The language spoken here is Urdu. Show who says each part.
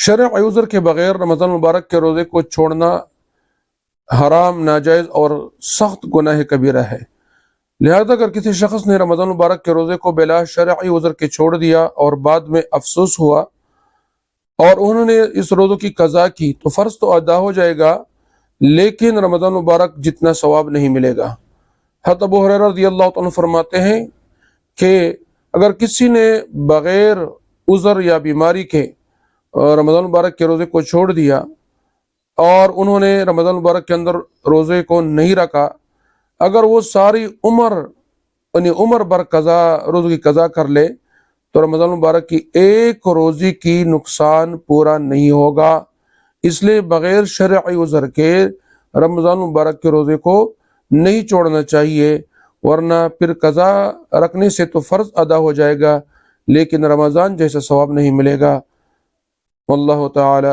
Speaker 1: شرعی عذر کے بغیر رمضان المبارک کے روزے کو چھوڑنا حرام، ناجائز اور سخت گناہ کبیرہ ہے۔ لہذا اگر کسی شخص نے رمضان المبارک کے روزے کو بلا شرعی عذر کے چھوڑ دیا اور بعد میں افسوس ہوا اور انہوں نے اس روزوں کی قضا کی تو فرض تو ادا ہو جائے گا، لیکن رمضان المبارک جتنا ثواب نہیں ملے گا۔ حضرت ابو ہریرہ رضی اللہ عنہ فرماتے ہیں کہ اگر کسی نے بغیر عذر یا بیماری کے رمضان مبارک کے روزے کو چھوڑ دیا اور انہوں نے رمضان مبارک کے اندر روزے کو نہیں رکھا، اگر وہ ساری عمر بھر روزوں کی قضا کر لے تو رمضان مبارک کی ایک روزی کی نقصان پورا نہیں ہوگا۔ اس لیے بغیر شرعی عذر کے رمضان مبارک کے روزے کو نہیں چھوڑنا چاہیے، ورنہ پھر قضا رکھنے سے تو فرض ادا ہو جائے گا لیکن رمضان جیسا ثواب نہیں ملے گا۔ واللہ تعالی